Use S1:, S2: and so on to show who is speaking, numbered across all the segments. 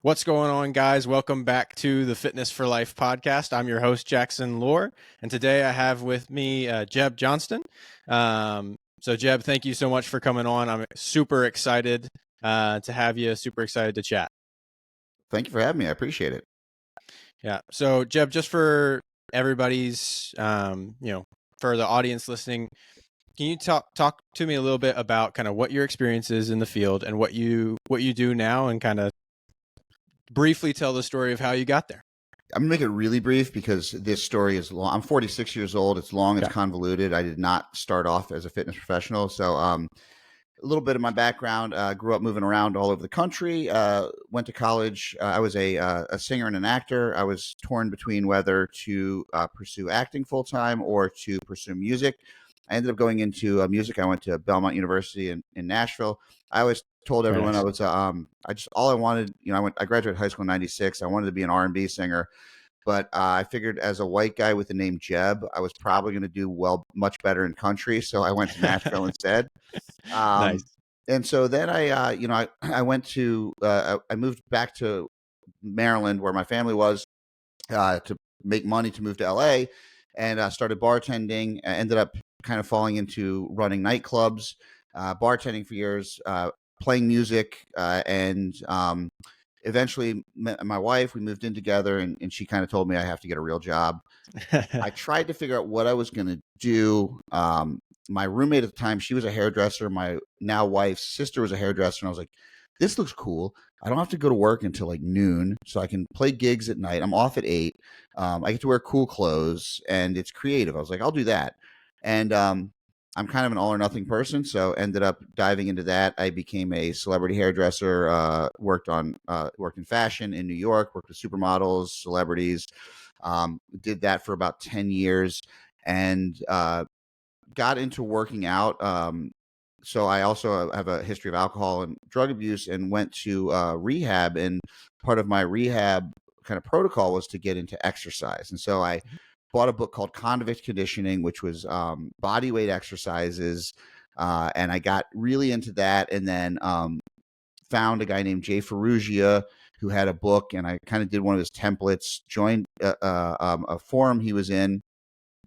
S1: What's going on, guys? Welcome back to the Fitness for Life podcast. I'm your host, Jackson Lohr, and today I have with me Jeb Johnston. So, Jeb, thank you so much for coming on. I'm super excited to have you, super excited to chat.
S2: Thank you for having me. I appreciate it.
S1: Yeah. So, Jeb, just for everybody's, for the audience listening, can you talk to me a little bit about kind of what your experience is in the field and what you do now, and kind of briefly tell the story of how you got there?
S2: I'm gonna make it really brief because this story is long. I'm 46 years old. It's long. It's convoluted. I did not start off as a fitness professional. So, a little bit of my background. Grew up moving around all over the country. Went to college. I was a singer and an actor. I was torn between whether to pursue acting full time or to pursue music. I ended up going into music. I went to Belmont University in Nashville. I always told everyone I was all I wanted. I graduated high school in '96. I wanted to be an R&B singer, but I figured as a white guy with the name Jeb, I was probably going to do much better in country. So I went to Nashville instead.
S1: Nice.
S2: And so then I went to I moved back to Maryland where my family was to make money to move to LA, and started bartending. I ended up kind of falling into running nightclubs, bartending for years, playing music, and eventually met my wife. We moved in together, and she kind of told me I have to get a real job. I tried to figure out what I was going to do. My roommate at the time, she was a hairdresser. My now wife's sister was a hairdresser. And I was like, this looks cool. I don't have to go to work until like noon, so I can play gigs at night. I'm off at 8. I get to wear cool clothes, and it's creative. I was like, I'll do that. And I'm kind of an all or nothing person, so ended up diving into that. I became a celebrity hairdresser, worked in fashion in New York, worked with supermodels, celebrities, did that for about 10 years, and got into working out. So I also have a history of alcohol and drug abuse, and went to rehab. And part of my rehab kind of protocol was to get into exercise. And so I bought a book called Convict Conditioning, which was body weight exercises. And I got really into that, and then found a guy named Jay Ferrugia who had a book, and I kind of did one of his templates, joined a forum he was in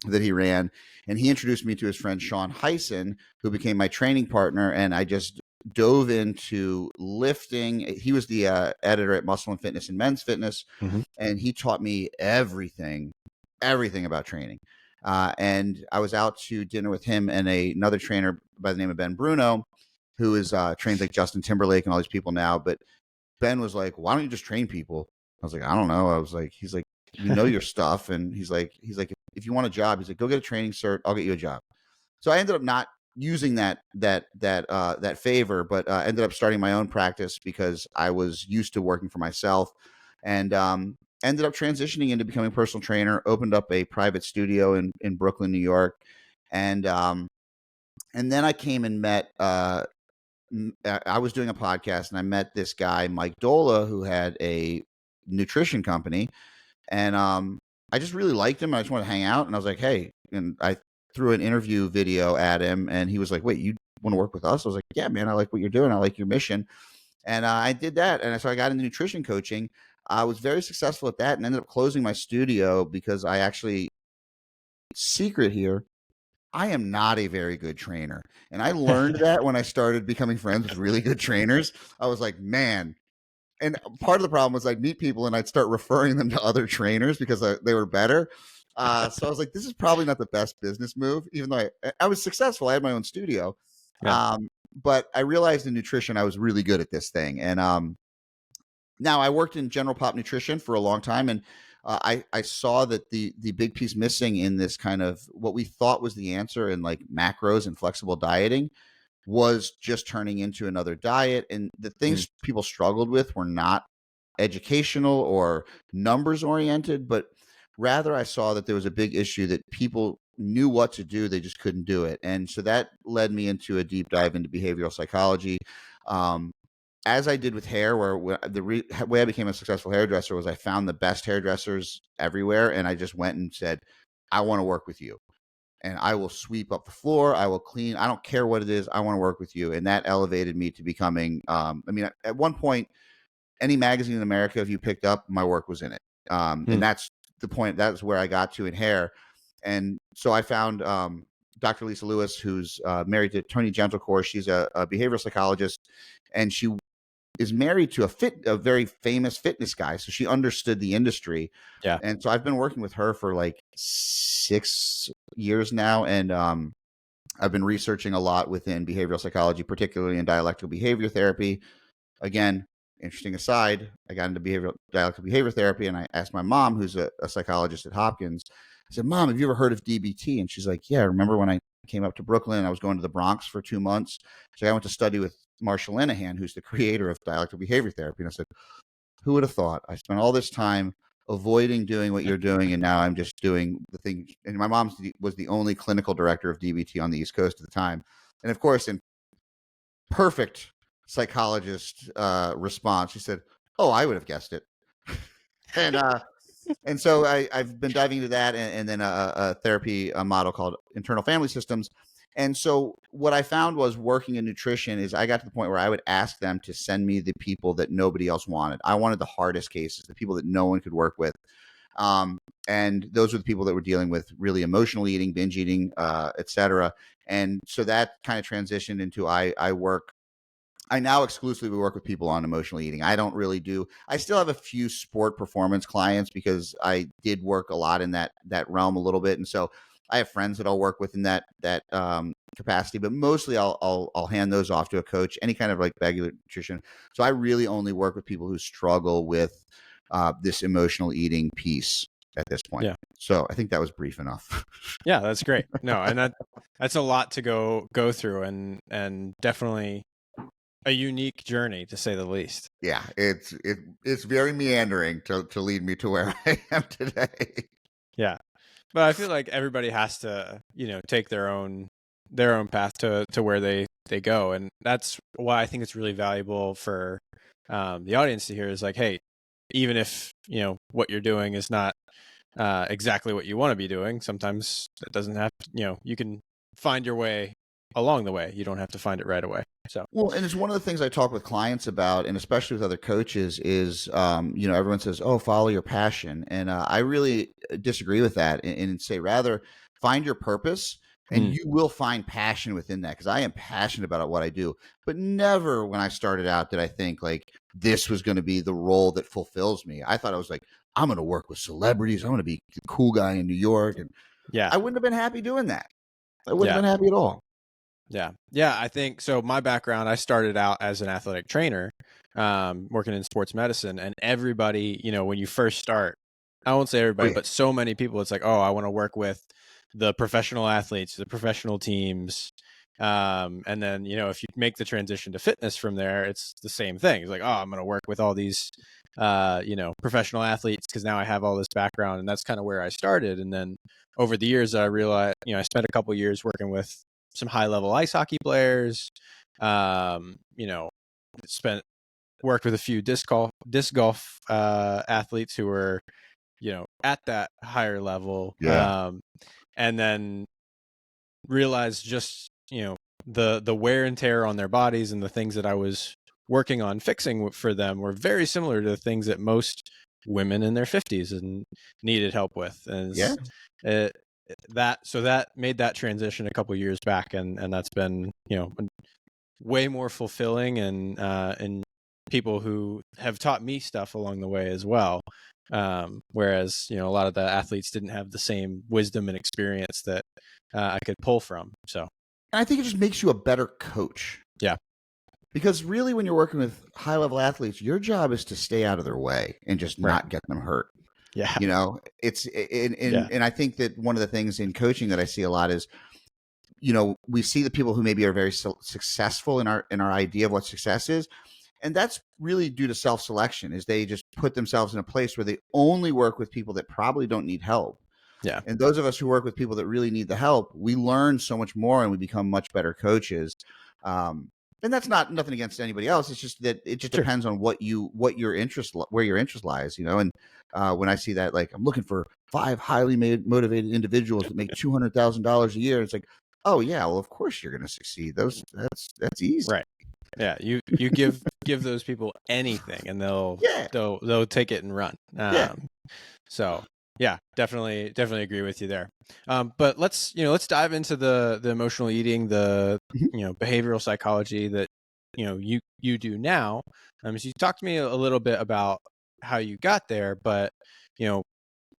S2: that he ran, and he introduced me to his friend Sean Hyson, who became my training partner. And I just dove into lifting. He was the editor at Muscle and Fitness and Men's Fitness, and he taught me everything about training. And I was out to dinner with him and another trainer by the name of Ben Bruno, who is trains like Justin Timberlake and all these people now. But Ben was like, "Why don't you just train people?" I was like, "I don't know." He's like, "You know your stuff," and he's like, if you want a job, he's like, go get a training cert. I'll get you a job. So I ended up not using that favor, but ended up starting my own practice because I was used to working for myself, and ended up transitioning into becoming a personal trainer. Opened up a private studio in Brooklyn, New York, and then I came and met. I was doing a podcast, and I met this guy, Mike Dola, who had a nutrition company, and I just really liked him. I just wanted to hang out, and I was like, hey, and I threw an interview video at him, and he was like, wait, you want to work with us? I was like, yeah, man, I like what you're doing. I like your mission. And I did that. And so I got into nutrition coaching. I was very successful at that, and ended up closing my studio because secret here, I am not a very good trainer. And I learned that when I started becoming friends with really good trainers. I was like, man. And part of the problem was I'd meet people and I'd start referring them to other trainers because they were better. So I was like, this is probably not the best business move, even though I was successful. I had my own studio.
S1: Yeah.
S2: But I realized in nutrition, I was really good at this thing. And now I worked in general pop nutrition for a long time. And I saw that the big piece missing in this kind of what we thought was the answer in like macros and flexible dieting was just turning into another diet. And the things people struggled with were not educational or numbers oriented, but rather I saw that there was a big issue that people knew what to do, they just couldn't do it. And so that led me into a deep dive into behavioral psychology. As I did with hair, where the way I became a successful hairdresser was I found the best hairdressers everywhere, and I just went and said, I want to work with you. And I will sweep up the floor. I will clean. I don't care what it is. I want to work with you. And that elevated me to becoming, at one point, any magazine in America, if you picked up, my work was in it. And that's the point. That's where I got to in hair. And so I found Dr. Lisa Lewis, who's married to Tony Gentlecore. She's a behavioral psychologist, and she is married to a very famous fitness guy. So she understood the industry.
S1: Yeah.
S2: And so I've been working with her for like 6 years now. And I've been researching a lot within behavioral psychology, particularly in dialectical behavior therapy. Again, interesting aside, I got into dialectical behavior therapy, and I asked my mom, who's a psychologist at Hopkins, I said, Mom, have you ever heard of DBT? And she's like, yeah, remember when I came up to Brooklyn, I was going to the Bronx for 2 months. So I went to study with Marshall Linehan, who's the creator of dialectical behavior therapy. And I said, who would have thought? I spent all this time avoiding doing what you're doing, and now I'm just doing the thing. And my mom was the only clinical director of DBT on the East Coast at the time. And of course, in perfect psychologist response, she said, oh, I would have guessed it. And so I've been diving into that, and then a therapy model called internal family systems. And so what I found was working in nutrition is I got to the point where I would ask them to send me the people that nobody else wanted. I wanted the hardest cases, the people that no one could work with. And those were the people that were dealing with really emotional eating, binge eating, et cetera. And so that kind of transitioned into I now exclusively work with people on emotional eating. I still have a few sport performance clients because I did work a lot in that realm a little bit. And so I have friends that I'll work with in that capacity, but mostly I'll hand those off to a coach, any kind of like regular nutrition. So I really only work with people who struggle with this emotional eating piece at this point.
S1: Yeah.
S2: So I think that was brief enough.
S1: Yeah, that's great. No, and that's a lot to go through, and definitely a unique journey, to say the least.
S2: Yeah, it's very meandering to lead me to where I am today.
S1: Yeah. But I feel like everybody has to, take their own path to where they go. And that's why I think it's really valuable for the audience to hear is like, hey, even if, what you're doing is not exactly what you want to be doing, sometimes it doesn't have to, you can find your way along the way. You don't have to find it right away. So,
S2: well, and it's one of the things I talk with clients about, and especially with other coaches, is everyone says, "Oh, follow your passion," and I really disagree with that, and say rather find your purpose, and you will find passion within that. Because I am passionate about what I do, but never when I started out did I think like this was going to be the role that fulfills me. I thought I was like, I'm going to work with celebrities. I'm going to be the cool guy in New York, and
S1: yeah,
S2: I wouldn't have been happy doing that. I wouldn't have been happy at all.
S1: Yeah. Yeah. I think so. My background, I started out as an athletic trainer, working in sports medicine, and everybody, when you first start, I won't say everybody, but so many people, it's like, oh, I want to work with the professional athletes, the professional teams. And then, if you make the transition to fitness from there, it's the same thing. It's like, oh, I'm going to work with all these, professional athletes because now I have all this background, and that's kind of where I started. And then over the years, I realized, I spent a couple of years working with some high level ice hockey players, worked with a few disc golf athletes who were, at that higher level.
S2: Yeah.
S1: And then realized just, the wear and tear on their bodies and the things that I was working on fixing for them were very similar to the things that most women in their 50s and needed help with. And that made that transition a couple of years back, and that's been way more fulfilling, and people who have taught me stuff along the way as well, whereas a lot of the athletes didn't have the same wisdom and experience that I could pull from. So,
S2: and I think it just makes you a better coach.
S1: Yeah.
S2: Because really, when you're working with high level athletes, your job is to stay out of their way and just not get them hurt.
S1: Yeah.
S2: And I think that one of the things in coaching that I see a lot is, we see the people who maybe are very successful in our idea of what success is. And that's really due to self-selection, is they just put themselves in a place where they only work with people that probably don't need help.
S1: Yeah.
S2: And those of us who work with people that really need the help, we learn so much more and we become much better coaches. And that's nothing against anybody else. It's just that it just depends on where your interest lies, And when I see that, like, I'm looking for 5 highly motivated individuals that make $200,000 a year, it's like, oh yeah, well, of course you're going to succeed. That's easy.
S1: Right. Yeah. You give give those people anything, and they'll
S2: Yeah.
S1: take it and run.
S2: Yeah.
S1: So yeah, definitely agree with you there. But let's dive into the emotional eating, the
S2: Mhm.
S1: behavioral psychology that you do now. So you talked to me a little bit about how you got there, but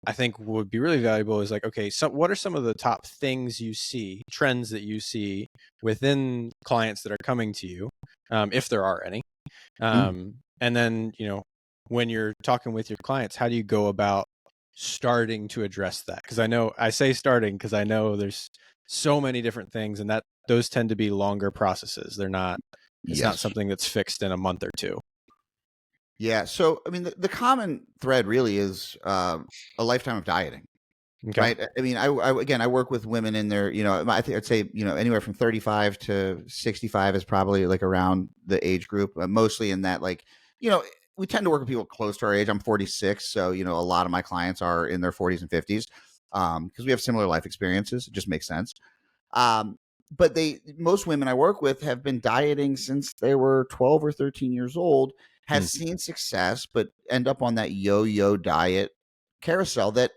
S1: I think what would be really valuable is like, okay, so what are some of the top things you see, trends that you see within clients that are coming to you, if there are any?
S2: Mm.
S1: And then, when you're talking with your clients, how do you go about starting to address that? Because I say starting because I know there's so many different things, and that those tend to be longer processes. It's not
S2: Yes.
S1: something that's fixed in a month or two.
S2: Yeah. So, I mean, the common thread really is a lifetime of dieting,
S1: Okay.
S2: right? I mean, again, I work with women in their, I think I'd say, anywhere from 35 to 65 is probably like around the age group, mostly in that, like, you know, we tend to work with people close to our age. I'm 46. So, a lot of my clients are in their 40s and 50s because we have similar life experiences. It just makes sense. Um, but most women I work with have been dieting since they were 12 or 13 years old,
S1: Mm.
S2: has seen success, but end up on that yo-yo diet carousel that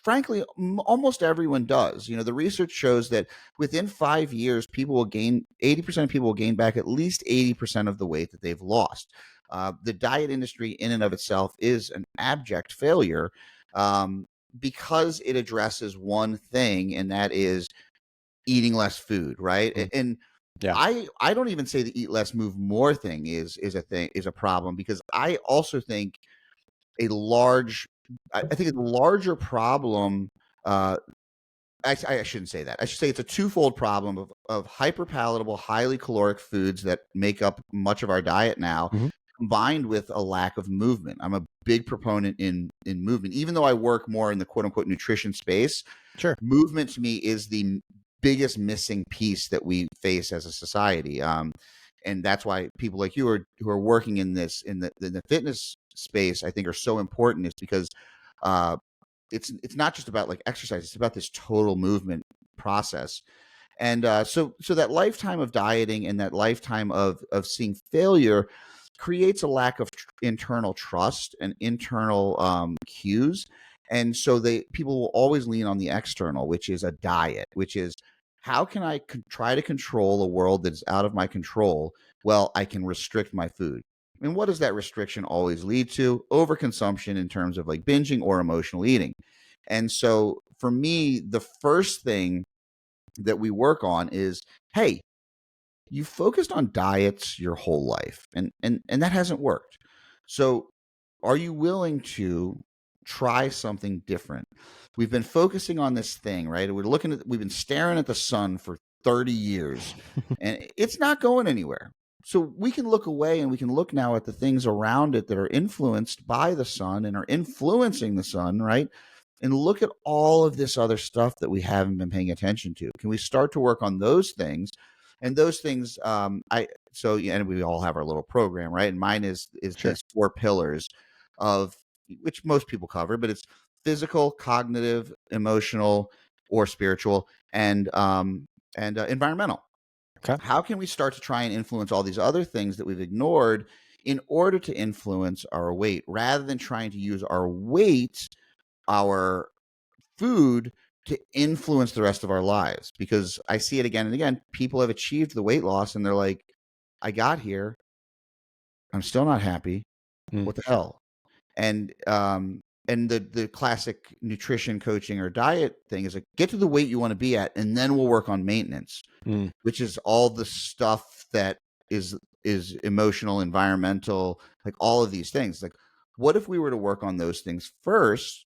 S2: frankly almost everyone does. The research shows that within 5 years, people will gain 80% of people will gain back at least 80% of the weight that they've lost. The diet industry in and of itself is an abject failure um, because it addresses one thing, and that is eating less food, right?
S1: Mm.
S2: And
S1: Yeah.
S2: I don't even say the eat less, move more thing is a problem, because I also think a large I think a larger problem. Uh, I shouldn't say that. I should say it's a twofold problem of hyper palatable, highly caloric foods that make up much of our diet now,
S1: Hmm.
S2: combined with a lack of movement. I'm a big proponent in movement, even though I work more in the quote unquote nutrition space.
S1: Sure.
S2: Movement to me is the biggest missing piece that we face as a society. And that's why people like you who are working in the fitness space, I think, are so important, is because uh, it's not just about like exercise; it's about this total movement process. And so that lifetime of dieting and that lifetime of seeing failure creates a lack of internal trust and internal cues. And so people will always lean on the external, which is a diet, which is, how can I try to control a world that is out of my control? Well, I can restrict my food. And what does that restriction always lead to? Overconsumption, in terms of like binging or emotional eating. And so for me, the first thing that we work on is, hey, you focused on diets your whole life, and that hasn't worked. So are you willing to try something different? We've been focusing on this thing, right? We've been staring at the sun for 30 years, and it's not going anywhere. So we can look away, and we can look now at the things around it that are influenced by the sun and are influencing the sun, right? And look at all of this other stuff that we haven't been paying attention to. Can we start to work on those things? And those things, and we all have our little program, right? And mine is
S1: Sure.
S2: these 4 pillars of which most people cover, but it's physical, cognitive, emotional, or spiritual, and environmental.
S1: Okay.
S2: How can we start to try and influence all these other things that we've ignored in order to influence our weight, rather than trying to use our weight, our food, to influence the rest of our lives? Because I see it again and again. People have achieved the weight loss and they're like, I got here, I'm still not happy.
S1: Mm.
S2: What the hell? And the classic nutrition coaching or diet thing is like, get to the weight you want to be at, and then we'll work on maintenance,
S1: Mm.
S2: which is all the stuff that is emotional, environmental, like all of these things. Like, what if we were to work on those things first,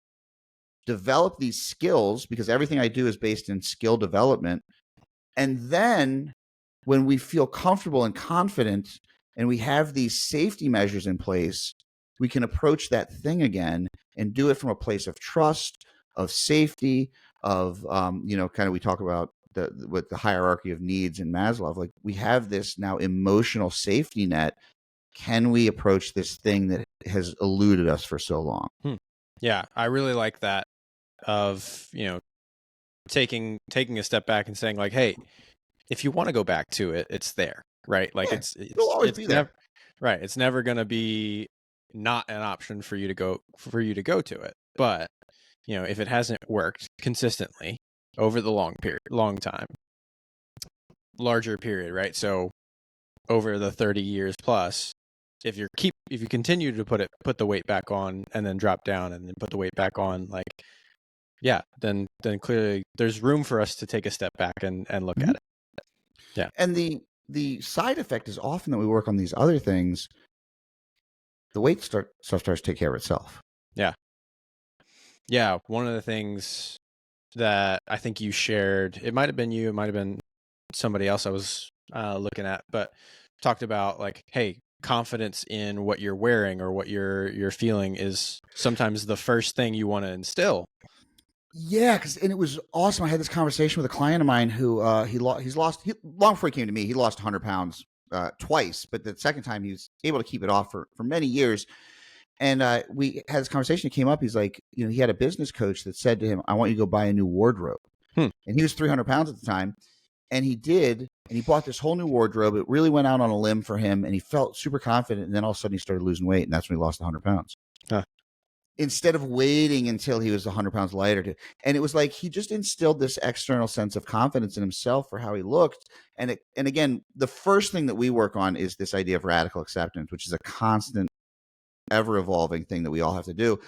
S2: develop these skills, because everything I do is based in skill development, and then when we feel comfortable and confident and we have these safety measures in place, we can approach that thing again and do it from a place of trust, of safety, of kind of, we talk about with the hierarchy of needs in Maslow. Like, we have this now emotional safety net. Can we approach this thing that has eluded us for so long?
S1: Yeah, I really like that, of taking a step back and saying like, hey, if you want to go back to it, it's there, right? Like
S2: Yeah, it'll always
S1: it's
S2: be
S1: never
S2: there.
S1: Right. It's never going to be not an option for you to go to it. But, if it hasn't worked consistently over the long time, larger period, right? So over the 30 years plus, if you continue to put the weight back on and then drop down and then put the weight back on, like, yeah, then clearly there's room for us to take a step back and look at it. Yeah.
S2: And the side effect is often that we work on these other things, the weight stuff starts to take care of itself.
S1: Yeah. One of the things that I think you shared, it might have been you, it might have been somebody else I was looking at, but talked about, like, hey, confidence in what you're wearing or what you're feeling is sometimes the first thing you want to instill.
S2: Yeah, and it was awesome. I had this conversation with a client of mine who long before he came to me, he lost 100 pounds twice, but the second time he was able to keep it off for many years. And we had this conversation. He came up. He's like, he had a business coach that said to him, "I want you to go buy a new wardrobe." And he was 300 pounds at the time, and he did, and he bought this whole new wardrobe. It really went out on a limb for him, and he felt super confident. And then all of a sudden, he started losing weight, and that's when he lost 100 pounds. Instead of waiting until he was 100 pounds lighter. And it was like he just instilled this external sense of confidence in himself for how he looked. And again, the first thing that we work on is this idea of radical acceptance, which is a constant, ever evolving thing that we all have to do.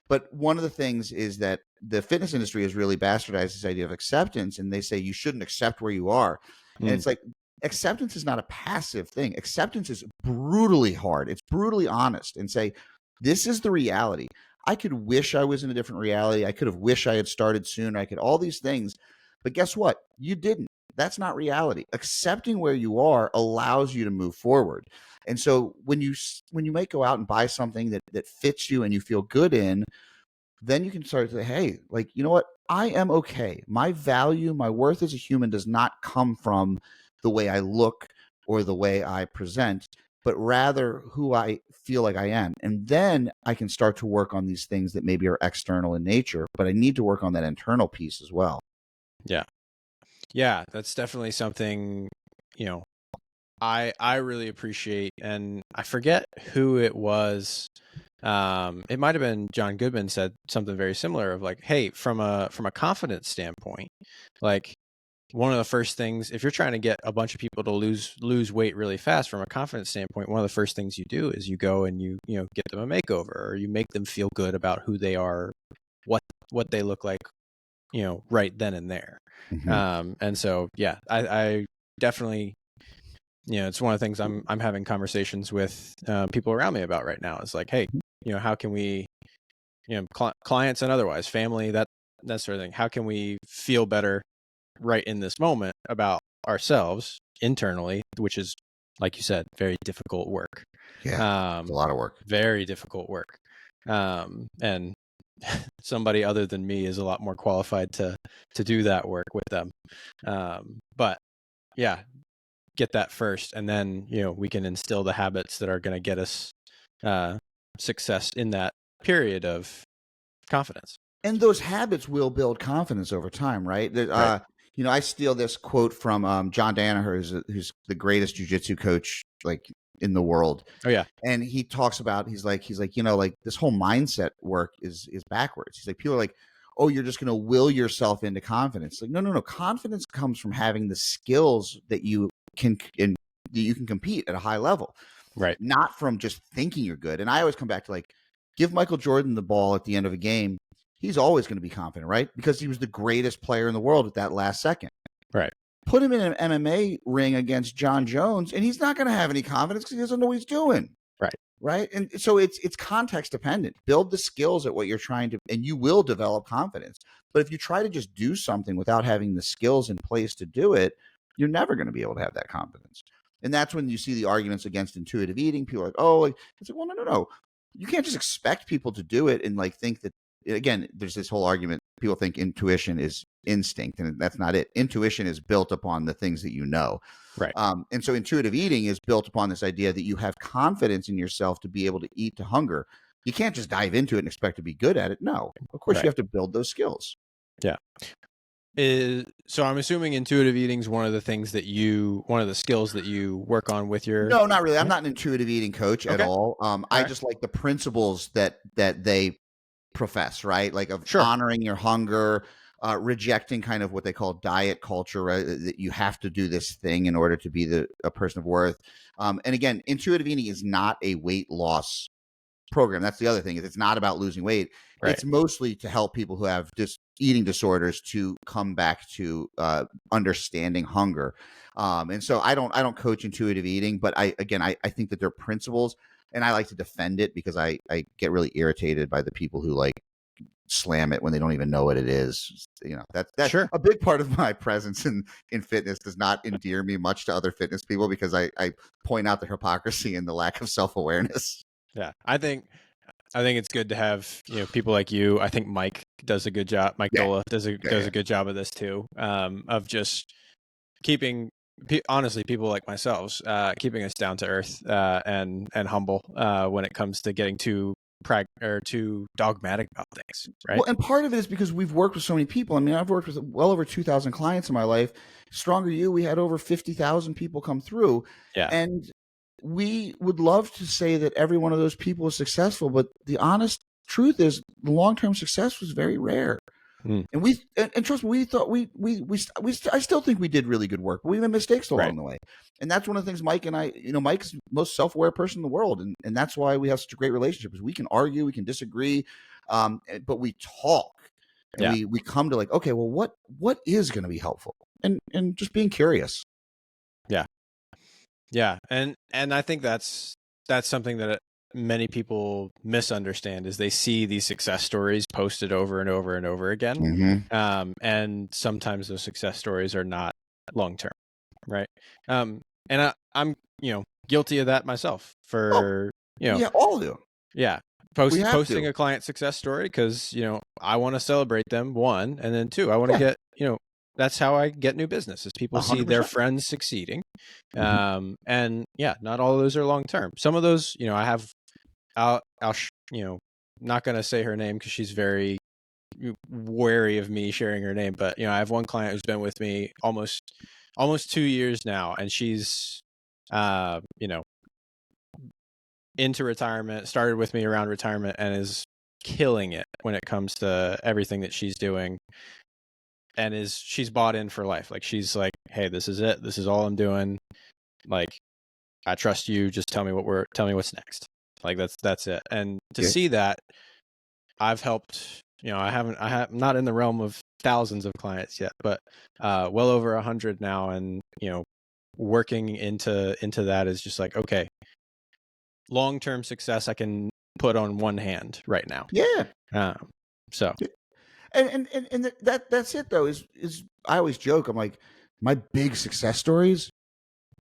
S2: But one of the things is that the fitness industry has really bastardized this idea of acceptance, and they say you shouldn't accept where you are. And it's like, acceptance is not a passive thing. Acceptance is brutally hard. It's brutally honest, and say, this is the reality. I could wish I was in a different reality. I could have wished I had started sooner. I could all these things. But guess what? You didn't. That's not reality. Accepting where you are allows you to move forward. And so when you might go out and buy something that fits you and you feel good in, then you can start to say, hey, like, you know what? I am okay. My value, my worth as a human does not come from the way I look or the way I present, but rather who I feel like I am. And then I can start to work on these things that maybe are external in nature, but I need to work on that internal piece as well.
S1: Yeah. Yeah, that's definitely something, I really appreciate, and I forget who it was. It might have been John Goodman said something very similar of, like, hey, from a confidence standpoint, like, one of the first things, if you're trying to get a bunch of people to lose weight really fast, from a confidence standpoint, one of the first things you do is you go and you get them a makeover, or you make them feel good about who they are, what they look like, right then and there. And so, yeah, I definitely, it's one of the things I'm having conversations with people around me about right now. Is like, hey, how can we, clients and otherwise, family, that sort of thing, how can we feel better right in this moment about ourselves internally, which is, like you said, very difficult work.
S2: Yeah, it's a lot of work.
S1: Very difficult work. And somebody other than me is a lot more qualified to do that work with them. But yeah, get that first, and then we can instill the habits that are going to get us success in that period of confidence.
S2: And those habits will build confidence over time, right?
S1: Right.
S2: I steal this quote from John Danaher, who's the greatest jiu-jitsu coach like in the world.
S1: Oh yeah.
S2: And he talks about, he's like, like, this whole mindset work is backwards. He's like, people are like, oh, you're just going to will yourself into confidence. Like, no. Confidence comes from having the skills that you can compete at a high level,
S1: Right.
S2: not from just thinking you're good. And I always come back to, like, give Michael Jordan the ball at the end of a game. He's always going to be confident, right? Because he was the greatest player in the world at that last second.
S1: Right.
S2: Put him in an MMA ring against John Jones, and he's not going to have any confidence because he doesn't know what he's doing.
S1: Right.
S2: Right. And so it's context dependent. Build the skills at what you're trying to, and you will develop confidence. But if you try to just do something without having the skills in place to do it, you're never going to be able to have that confidence. And that's when you see the arguments against intuitive eating. People are like, oh, it's like, well, no. You can't just expect people to do it and like think that, again, there's this whole argument. People think intuition is instinct, and that's not it. Intuition is built upon the things that you know.
S1: Right.
S2: And so intuitive eating is built upon this idea that you have confidence in yourself to be able to eat to hunger. You can't just dive into it and expect to be good at it. No, of course,
S1: Right.
S2: You have to build those skills.
S1: Yeah. So I'm assuming intuitive eating is one of the skills that you work on with your
S2: No, not really. I'm
S1: client?
S2: not an intuitive eating coach at
S1: Okay.
S2: all.
S1: All
S2: I
S1: right.
S2: just like the principles that they profess, right? Like of
S1: Sure.
S2: honoring your hunger, rejecting kind of what they call diet culture, right? That you have to do this thing in order to be a person of worth. And again, intuitive eating is not a weight loss program. That's the other thing, is it's not about losing weight.
S1: Right.
S2: It's mostly to help people who have just eating disorders to come back to understanding hunger. And so I don't coach intuitive eating, but I think that they're principles, and I like to defend it because I get really irritated by the people who like slam it when they don't even know what it is. You know, that
S1: Sure.
S2: a big part of my presence in fitness does not endear me much to other fitness people, because I point out the hypocrisy and the lack of self-awareness.
S1: Yeah. I think it's good to have, people like you. I think Mike does a good job. Mike
S2: Yeah,
S1: Dola does a
S2: yeah,
S1: does
S2: yeah.
S1: a good job of this too. Of just keeping, honestly, people like myself, keeping us down to earth, and humble, when it comes to getting too dogmatic about things. Right.
S2: Well, and part of it is because we've worked with so many people. I mean, I've worked with well over 2,000 clients in my life. Stronger You, we had over 50,000 people come through.
S1: Yeah.
S2: And we would love to say that every one of those people is successful, but the honest truth is the long-term success was very rare.
S1: Mm,
S2: And trust me, we thought I still think we did really good work, but we made mistakes
S1: right.
S2: along the way. And that's one of the things Mike and I, Mike's the most self-aware person in the world. And that's why we have such a great relationship, is we can argue, we can disagree, but we talk, and
S1: Yeah.
S2: we come to like, okay, well, what is going to be helpful, and just being curious.
S1: Yeah. Yeah. And I think that's something that many people misunderstand, is they see these success stories posted over and over and over again.
S2: Mm-hmm.
S1: And sometimes those success stories are not long term, right? And I'm guilty of that myself.
S2: Oh,
S1: For you know,
S2: yeah, all of you.
S1: yeah,
S2: We have
S1: posting
S2: to.
S1: a client success story because I want to celebrate them, one, and then two, I want to
S2: Yeah,
S1: get that's how I get new business, is people see their
S2: 100%.
S1: friends succeeding.
S2: Mm-hmm.
S1: And yeah, not all of those are long term. Some of those, I have. I'll not gonna say her name because she's very wary of me sharing her name, but I have one client who's been with me almost 2 years now, and she's uh you know into retirement, started with me around retirement, and is killing it when it comes to everything that she's doing, and she's bought in for life. Like, she's like, hey, this is it, this is all I'm doing, like, I trust you, just tell me what's next. Like, that's it. And to
S2: Yeah.
S1: see that, I've helped, I'm not in the realm of thousands of clients yet, but well over 100 now. And, working into that is just like, okay, long-term success I can put on one hand right now.
S2: Yeah.
S1: So
S2: And that's it though, is I always joke, I'm like, my big success stories,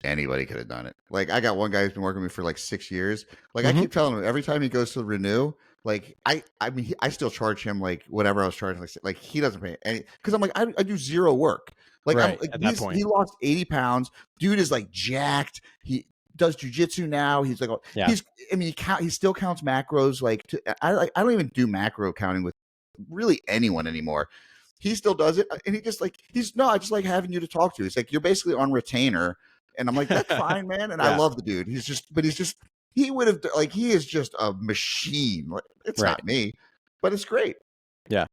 S2: anybody could have done it. Like, I got one guy who's been working with me for like 6 years. Like, I
S1: mhm,
S2: keep telling him every time he goes to renew, like I mean, I still charge him like whatever I was charging, like he doesn't pay any, because I'm like, I do zero work. Like, I'm
S1: right
S2: like,
S1: at that point.
S2: he lost 80 pounds. Dude is like jacked. He does jujitsu now. He's like,
S1: Yeah.
S2: I mean, he still counts macros. Like, I don't even do macro counting with really anyone anymore. He still does it, and he just like, I just like having you to talk to. He's like, you're basically on retainer, and I'm like, that's fine, man. And I
S1: Yeah.
S2: love the dude. He's just, he would have, like, he is just a machine. Like, it's
S1: Right.
S2: not me, but it's great.
S1: Yeah.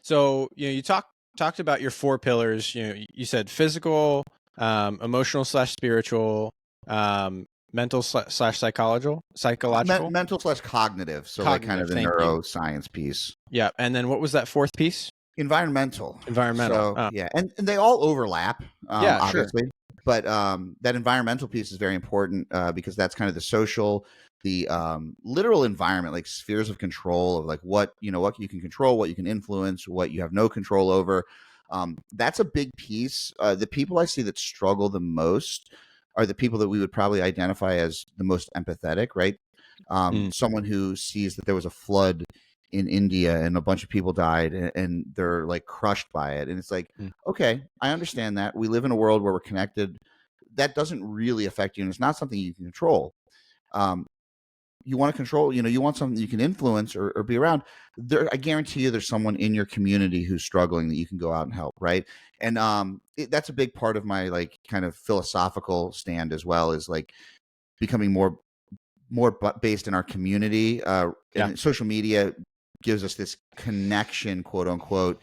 S1: So, you talked about your four pillars. You said physical, emotional slash spiritual, mental slash psychological,
S2: Mental slash cognitive. So, like, kind
S1: cognitive.
S2: of the
S1: Thank you.
S2: neuroscience piece.
S1: Yeah. And then what was that fourth piece?
S2: Environmental.
S1: Environmental.
S2: So, yeah, and they all overlap,
S1: Yeah, sure.
S2: obviously, but that environmental piece is very important, because that's kind of the social, the literal environment, like spheres of control of like what what you can control, what you can influence, what you have no control over. That's a big piece. The people I see that struggle the most are the people that we would probably identify as the most empathetic, right?
S1: Mm,
S2: Someone who sees that there was a flood in India and a bunch of people died, and they're like crushed by it. And it's like,
S1: mm,
S2: okay, I understand that. We live in a world where we're connected. That doesn't really affect you, and it's not something you can control. Um, want to control, you want something you can influence or be around. I guarantee you there's someone in your community who's struggling that you can go out and help, right? And that's a big part of my like kind of philosophical stand as well, is like becoming more based in our community. And social media gives us this connection, quote unquote,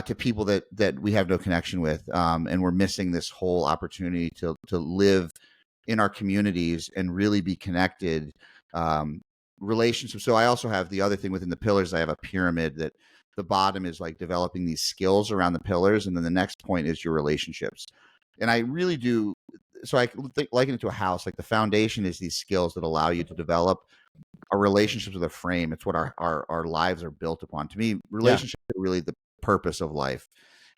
S2: to people that we have no connection with, and we're missing this whole opportunity to live in our communities and really be connected. Relationships. So I also have the other thing within the pillars. I have a pyramid that the bottom is like developing these skills around the pillars, and then the next point is your relationships. And I really do. So I liken it to a house. Like the foundation is these skills that allow you to develop our relationships with a frame. It's what our lives are built upon. To me, relationships are really the purpose of life.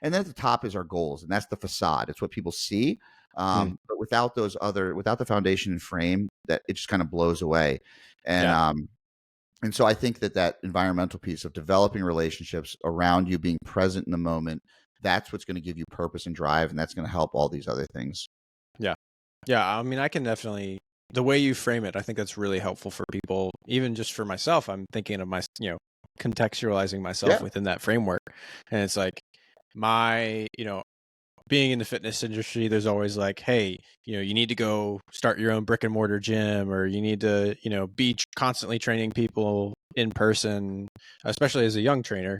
S2: And then at the top is our goals, and that's the facade. It's what people see. But without the foundation and frame, that it just kind of blows away. And so I think that environmental piece of developing relationships around you, being present in the moment, that's what's going to give you purpose and drive, and that's going to help all these other things.
S1: Yeah. I mean, I can definitely, the way you frame it, I think that's really helpful for people. Even just for myself, I'm thinking of contextualizing myself within that framework. And it's like being in the fitness industry, there's always like, hey, you need to go start your own brick and mortar gym, or you need to, be constantly training people in person, especially as a young trainer.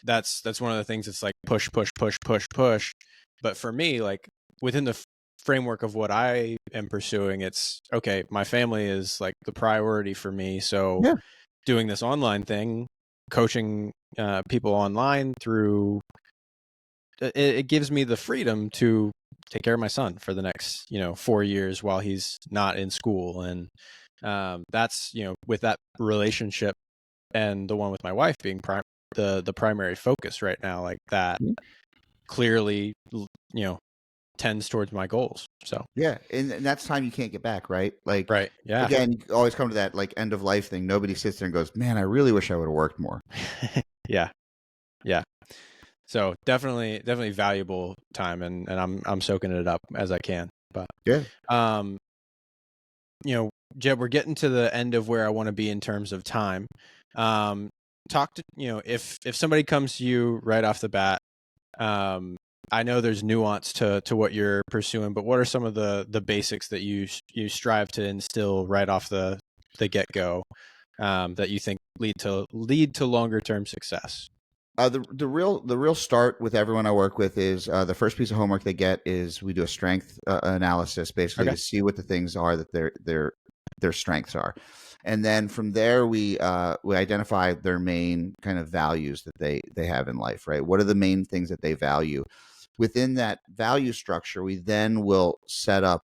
S1: That's one of the things that's like push, push, push, push, push. But for me, like within the framework of what I am pursuing, it's okay, my family is like the priority for me. So doing this online thing, coaching people online through it gives me the freedom to take care of my son for the next 4 years while he's not in school. And that's with that relationship and the one with my wife being the primary focus right now, like that clearly tends towards my goals. So
S2: and that's time you can't get back, right? Like,
S1: right,
S2: again, you always come to that like end of life thing. Nobody sits there and goes, man, I really wish I would have worked more.
S1: yeah So definitely valuable time, and I'm soaking it up as I can. But Jeb, we're getting to the end of where I want to be in terms of time. Talk to if somebody comes to you right off the bat, I know there's nuance to what you're pursuing, but what are some of the basics that you strive to instill right off the get go, that you think lead to longer term success?
S2: The real start with everyone I work with is the first piece of homework they get is we do a strength analysis, basically to see what the things are that their strengths are, and then from there we identify their main kind of values that they have in life. Right, what are the main things that they value? Within that value structure, we then will set up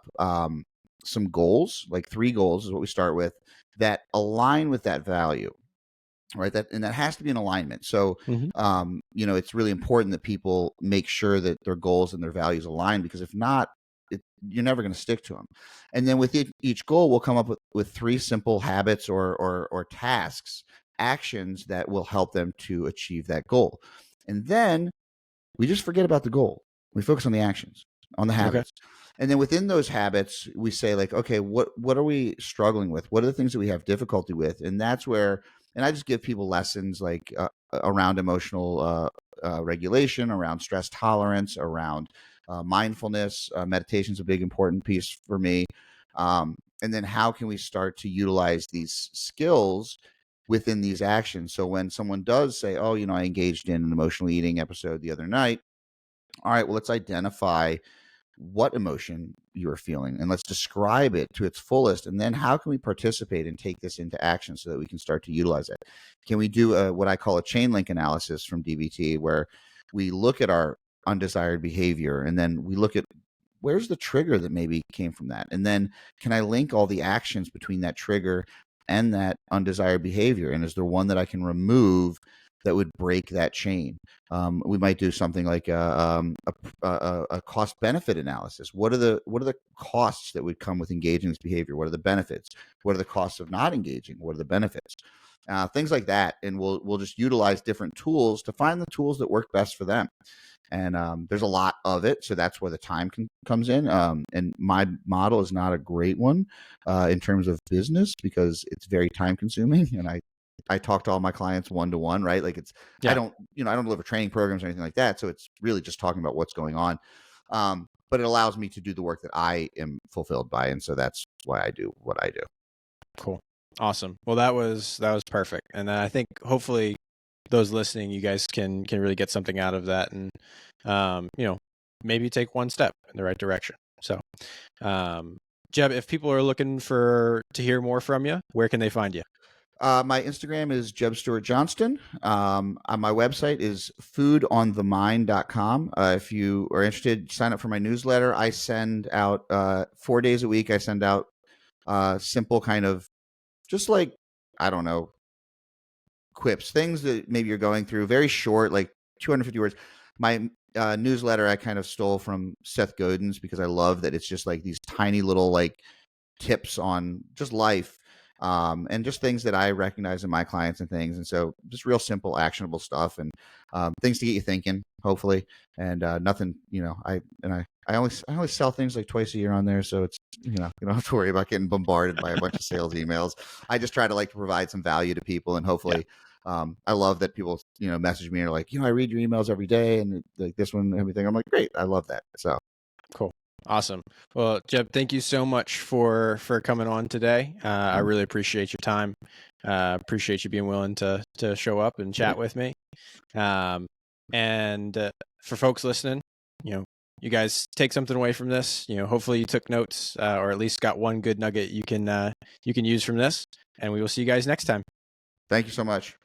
S2: some goals, like 3 goals is what we start with, that align with that value. Right. That has to be in alignment. So, it's really important that people make sure that their goals and their values align, because if not, you're never going to stick to them. And then with each goal, we'll come up with 3 simple habits or tasks, actions that will help them to achieve that goal. And then we just forget about the goal. We focus on the actions, on the habits. Okay. And then within those habits, we say like, okay, what are we struggling with? What are the things that we have difficulty with? And that's where, and I just give people lessons like around emotional regulation, around stress tolerance, around mindfulness. Meditation is a big important piece for me. And then how can we start to utilize these skills within these actions? So when someone does say, oh, I engaged in an emotional eating episode the other night. All right, well, let's identify what emotion you are feeling and let's describe it to its fullest. And then how can we participate and take this into action so that we can start to utilize it? Can we do what I call a chain link analysis from DBT, where we look at our undesired behavior and then we look at where's the trigger that maybe came from that? And then can I link all the actions between that trigger and that undesired behavior? And is there one that I can remove that would break that chain? We might do something like a cost benefit analysis. What are the costs that would come with engaging this behavior? What are the benefits? What are the costs of not engaging? What are the benefits? Things like that. And we'll just utilize different tools to find the tools that work best for them. And there's a lot of it, so that's where the time comes in. And my model is not a great one in terms of business because it's very time consuming, and I talk to all my clients one to one, right? Like I don't deliver training programs or anything like that, so it's really just talking about what's going on. But it allows me to do the work that I am fulfilled by, and so that's why I do what I do.
S1: Cool. Awesome. Well, that was perfect. And I think hopefully those listening, you guys can really get something out of that, and maybe take one step in the right direction. So, Jeb, if people are looking to hear more from you, where can they find you?
S2: My Instagram is Jeb Stuart Johnston. My website is foodonthemind.com. If you are interested, sign up for my newsletter. I send out 4 days a week. I send out simple kind of just like, I don't know, quips, things that maybe you're going through, very short, like 250 words. My newsletter I kind of stole from Seth Godin's because I love that it's just like these tiny little like tips on just life, and just things that I recognize in my clients and things. And so just real simple, actionable stuff, and things to get you thinking, hopefully. And nothing, I only sell things like twice a year on there, so it's you don't have to worry about getting bombarded by a bunch of sales emails. I just try to provide some value to people, and hopefully. I love that people, message me and are like, I read your emails every day, and like this one and everything. I'm like, great, I love that. So
S1: cool. Awesome. Well, Jeb, thank you so much for coming on today. I really appreciate your time. Appreciate you being willing to show up and chat with me. And for folks listening, you guys take something away from this. Hopefully you took notes, or at least got one good nugget you can use from this. And we will see you guys next time.
S2: Thank you so much.